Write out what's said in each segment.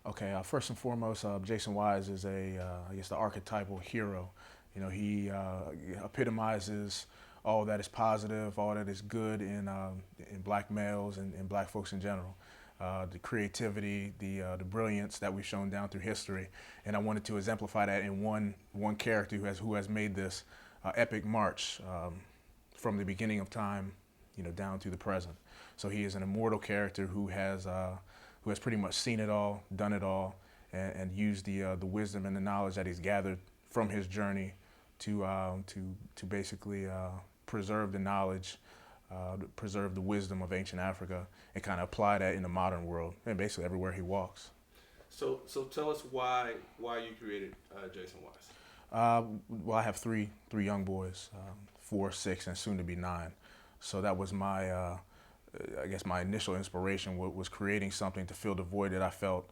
Okay, first and foremost, Jason Wise is I guess, the archetypal hero. He epitomizes all that is positive, all that is good in black males and black folks in general. The creativity, the brilliance that we've shown down through history, and I wanted to exemplify that in one character who has made this epic march from the beginning of time, down to the present. So he is an immortal character who has pretty much seen it all, done it all, and used the wisdom and the knowledge that he's gathered from his journey to basically preserve the knowledge, preserve the wisdom of ancient Africa, and kind of apply that in the modern world and basically everywhere he walks. So tell us why you created Jason Wise. Well, I have three young boys, 4, 6, and soon to be 9. So that was I guess my initial inspiration was creating something to fill the void that I felt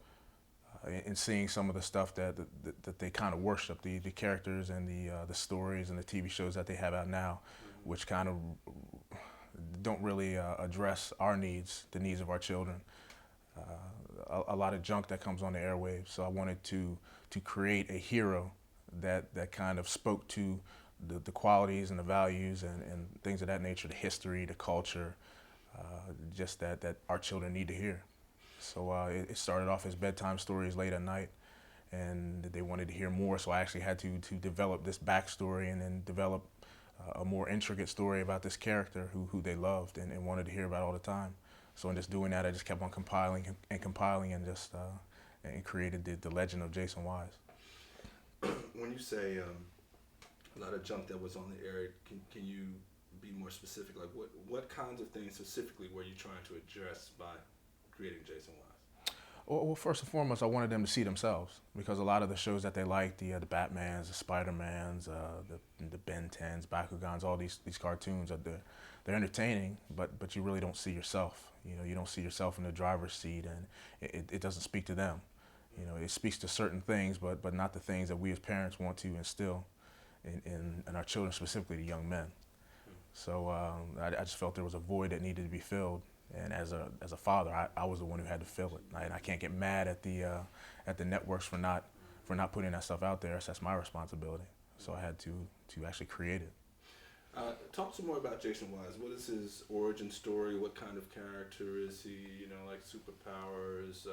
in seeing some of the stuff that they kind of worship, the characters and the stories and the TV shows that they have out now, which kind of don't really address our needs, the needs of our children. A lot of junk that comes on the airwaves. So I wanted to create a hero that kind of spoke to the qualities and the values and things of that nature, the history, the culture, just that our children need to hear. So it started off as bedtime stories late at night, and they wanted to hear more. So I actually had to develop this backstory and then develop a more intricate story about this character who they loved and wanted to hear about all the time. So in just doing that, I just kept on compiling and just and created the legend of Jason Wise. When you say a lot of junk that was on the air, can you be more specific? Like what kinds of things specifically were you trying to address by creating Jason Wise? Well, first and foremost, I wanted them to see themselves because a lot of the shows that they like, the Batmans, the Spider-Mans, the Ben 10s, Bakugans, all these cartoons they're entertaining, but you really don't see yourself. You don't see yourself in the driver's seat, and it doesn't speak to them. It speaks to certain things, but not the things that we as parents want to instill in our children, specifically the young men. So I just felt there was a void that needed to be filled, and as a father, I was the one who had to fill it. And I can't get mad at the networks for not putting that stuff out there. So that's my responsibility. So I had to actually create it. Talk some more about Jason Wise. What is his origin story? What kind of character is he? Like superpowers,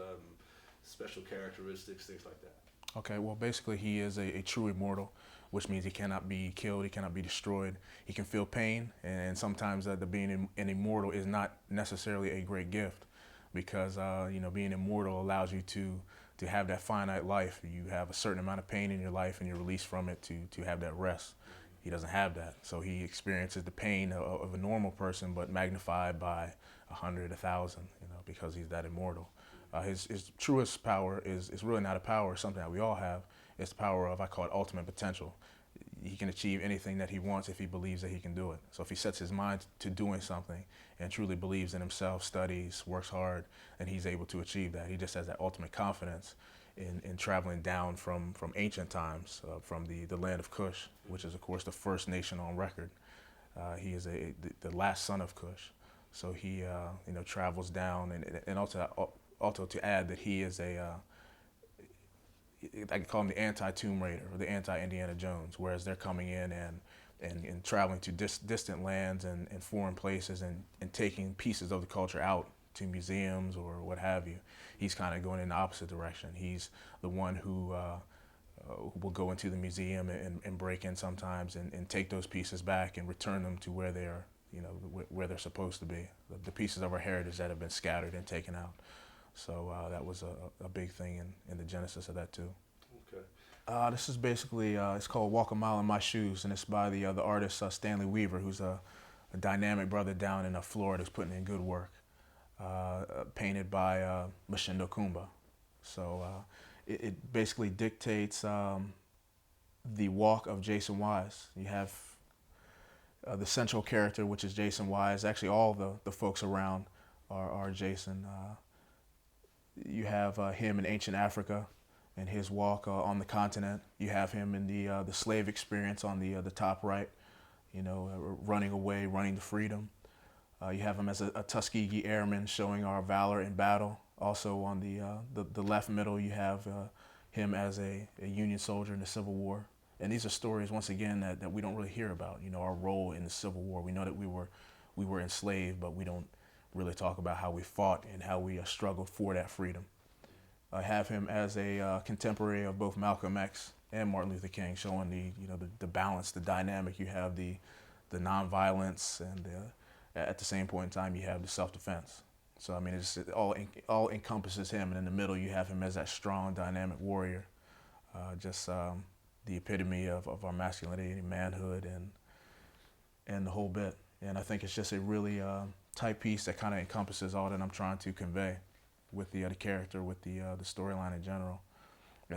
special characteristics, things like that. Okay, well, basically, he is a true immortal, which means he cannot be killed, he cannot be destroyed. He can feel pain, and sometimes the being an immortal is not necessarily a great gift, because being immortal allows you to have that finite life. You have a certain amount of pain in your life, and you're released from it to have that rest. He doesn't have that, so he experiences the pain of a normal person, but magnified by 100, 1,000, because he's that immortal. His truest power is really not a power, it's something that we all have. It's the power of, I call it, ultimate potential. He can achieve anything that he wants if he believes that he can do it. So if he sets his mind to doing something and truly believes in himself, studies, works hard, and he's able to achieve that. He just has that ultimate confidence in traveling down from ancient times, from the land of Kush, which is, of course, the first nation on record. He is the last son of Kush. So he travels down, and also to add that he is I could call him the anti-Tomb Raider or the anti-Indiana Jones, whereas they're coming in and traveling to distant lands and foreign places and taking pieces of the culture out to museums or what have you. He's kind of going in the opposite direction. He's the one who will go into the museum and break in sometimes and take those pieces back and return them to where they are, where they're supposed to be, the pieces of our heritage that have been scattered and taken out. So that was a big thing in the genesis of that too. Okay. This is basically, it's called Walk a Mile in My Shoes, and it's by the artist Stanley Weaver, who's a dynamic brother down in Florida who's putting in good work. Painted by Mashindo Kumba. So it basically dictates the walk of Jason Wise. You have the central character, which is Jason Wise. Actually, all the folks around are Jason. You have him in ancient Africa and his walk on the continent. You have him in the slave experience on the top right, running away, running to freedom. You have him as a Tuskegee Airman showing our valor in battle Also on the left middle, you have him as a Union soldier in the Civil War. And these are stories, once again, that we don't really hear about. You know, our role in the Civil War. We know that we were enslaved, but we don't really talk about how we fought and how we struggled for that freedom. I have him as a contemporary of both Malcolm X and Martin Luther King, showing the balance, the dynamic. You have the nonviolence, and at the same point in time, you have the self-defense. So I mean, it all encompasses him, and in the middle, you have him as that strong, dynamic warrior, just the epitome of our masculinity, manhood, and the whole bit. And I think it's just a really tight piece that kind of encompasses all that I'm trying to convey with the character, with the storyline in general.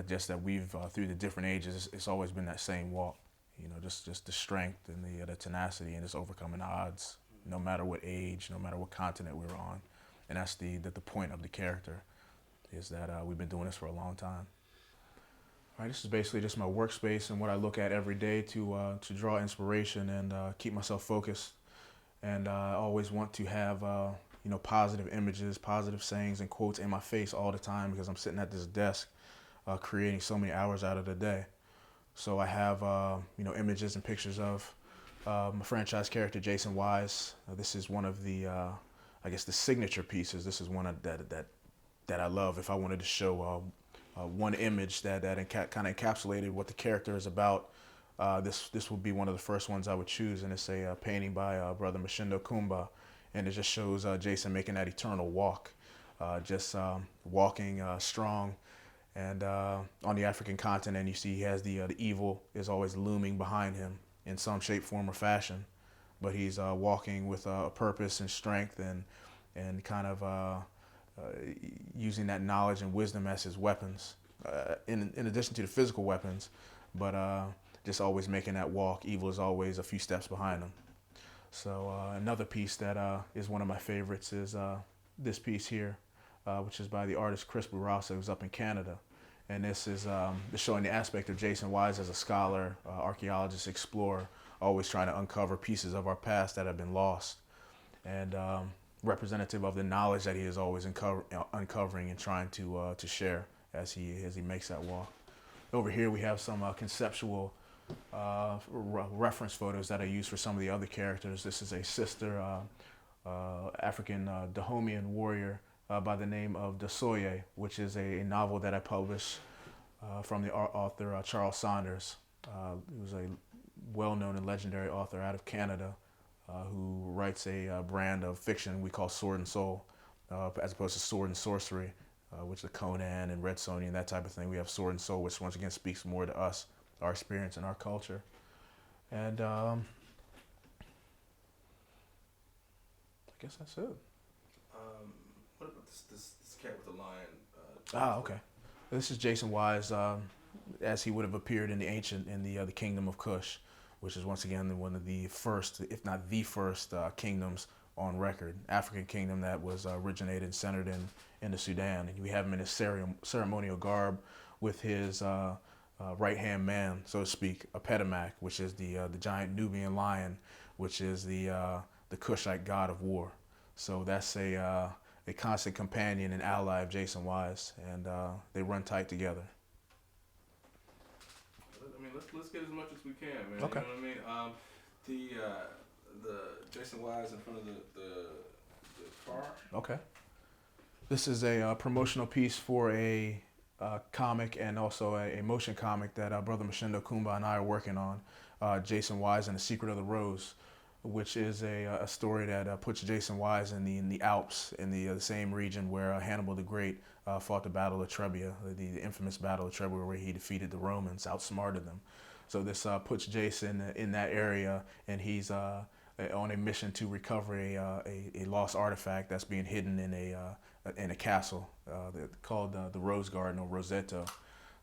Just that we've through the different ages, it's always been that same walk. You know, just the strength and the tenacity and just overcoming odds, no matter what age, no matter what continent we're on. And that's the point of the character, is that we've been doing this for a long time. All right, this is basically just my workspace and what I look at every day to draw inspiration and keep myself focused. And I always want to have positive images, positive sayings, and quotes in my face all the time, because I'm sitting at this desk creating so many hours out of the day. So I have images and pictures of my franchise character Jason Wise. This is one of the the signature pieces. This is one that I love. If I wanted to show one image that kind of encapsulated what the character is about, this would be one of the first ones I would choose, and it's a painting by Brother Mashindo Kumba, and it just shows Jason making that eternal walk, walking strong. And on the African continent, you see he has the evil is always looming behind him in some shape, form, or fashion, but he's walking with a purpose and strength, and kind of using that knowledge and wisdom as his weapons, in addition to the physical weapons, but just always making that walk. Evil is always a few steps behind him. So another piece that is one of my favorites is this piece here, which is by the artist Chris Bourassa, who's up in Canada. And this is showing the aspect of Jason Wise as a scholar, archaeologist, explorer, always trying to uncover pieces of our past that have been lost, and representative of the knowledge that he is always uncovering and trying to share as he makes that walk. Over here we have some conceptual reference photos that I use for some of the other characters. This is a sister African Dahomean warrior by the name of Dasoye, which is a novel that I published from the author Charles Saunders, who's a well-known and legendary author out of Canada, who writes a brand of fiction we call Sword and Soul, as opposed to Sword and Sorcery, which is Conan and Red Sonja and that type of thing. We have Sword and Soul, which once again speaks more to us, our experience and our culture. And I guess that's it. What about this cat with the lion? Okay. This is Jason Wise, as he would have appeared in the Kingdom of Kush, which is once again one of the first, if not the first, kingdoms on record. African kingdom that was originated and centered in the Sudan. And we have him in his ceremonial garb with his right-hand man, so to speak, a Petamak, which is the giant Nubian lion, which is the Kushite god of war. So that's a constant companion and ally of Jason Wise, and they run tight together. I mean, let's get as much as we can, man. Okay. You know what I mean? The Jason Wise in front of the car. Okay. This is a promotional piece for a comic, and also a motion comic that Brother Mashindo Kumba and I are working on, Jason Wise and the Secret of the Rose, which is a story that puts Jason Wise in the Alps, in the same region where Hannibal the Great fought the Battle of Trebia, the infamous Battle of Trebia, where he defeated the Romans, outsmarted them. So this puts Jason in that area, and he's on a mission to recover a lost artifact that's being hidden in a castle called the Rose Garden, or Rosetto.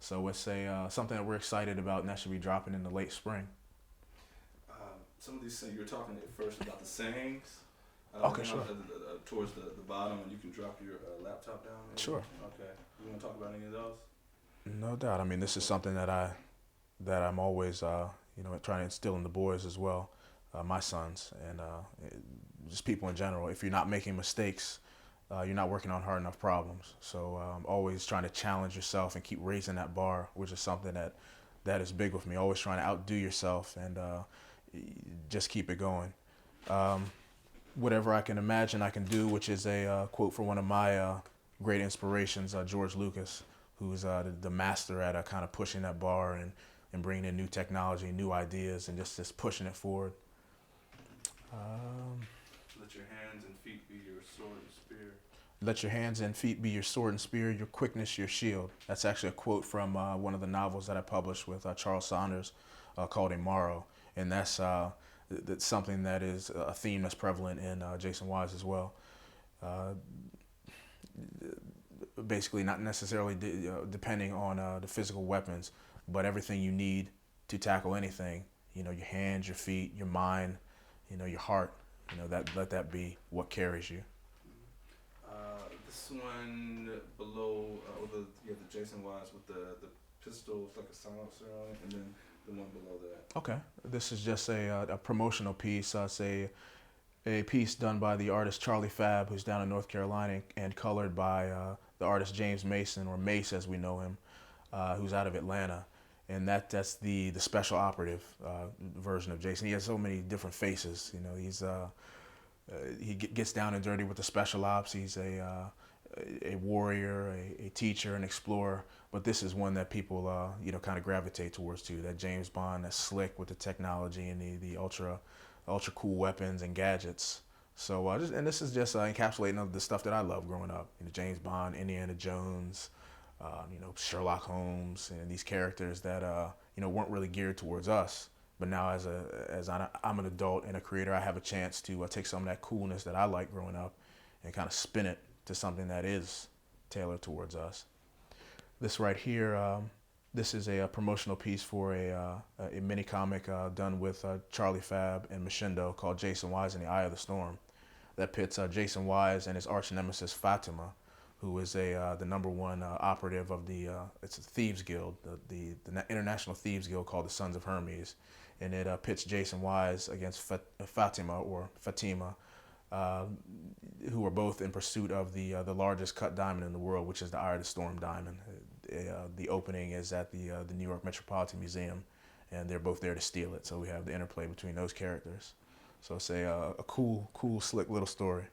So it's something that we're excited about, and that should be dropping in the late spring. Some of these things, you were talking at first about the sayings. Okay, sure. Towards the bottom, and you can drop your laptop down. Maybe? Sure. Okay. You want to talk about any of those? No doubt. I mean, this is something that I'm always trying to instill in the boys as well, my sons, and just people in general. If you're not making mistakes, you're not working on hard enough problems. So always trying to challenge yourself and keep raising that bar, which is something that is big with me. Always trying to outdo yourself and just keep it going. Whatever I can imagine I can do, which is a quote from one of my great inspirations, George Lucas, who's the master at kind of pushing that bar and bringing in new technology, new ideas, and just pushing it forward. Let your hands and feet be your sword and spear. Let your hands and feet be your sword and spear, your quickness your shield. That's actually a quote from one of the novels that I published with Charles Saunders called Imaro. And that's something that is a theme that's prevalent in Jason Wise as well. Basically, not necessarily depending on the physical weapons, but everything you need to tackle anything. You know, your hands, your feet, your mind, you know, your heart. You know, let that be what carries you. This one below, you have the Jason Wise with the pistol, it's like a silencer on it, and then the one below that. Okay, this is just a promotional piece. It's a piece done by the artist Charlie Fab, who's down in North Carolina, and colored by the artist James Mason, or Mace as we know him, who's out of Atlanta. And that's the special operative version of Jason. He has so many different faces. You know, he gets down and dirty with the special ops. He's a warrior, a teacher, an explorer. But this is one that people, you know, kind of gravitate towards too. That James Bond, that's slick with the technology and the ultra cool weapons and gadgets. So and this is just encapsulating the stuff that I love growing up. You know, James Bond, Indiana Jones, you know, Sherlock Holmes, and these characters that you know, weren't really geared towards us. But now as I'm an adult and a creator, I have a chance to take some of that coolness that I like growing up and kind of spin it to something that is tailored towards us. This right here, this is a promotional piece for a mini comic done with Charlie Fab and Machindo called Jason Wise in the Eye of the Storm. That pits Jason Wise and his arch nemesis Fatima, who is the #1 operative of it's a thieves guild, the international thieves guild called the Sons of Hermes, and it pits Jason Wise against Fatima, who are both in pursuit of the largest cut diamond in the world, which is the Eye of the Storm diamond. The opening is at the New York Metropolitan Museum, and they're both there to steal it. So we have the interplay between those characters. So it's a cool, slick little story.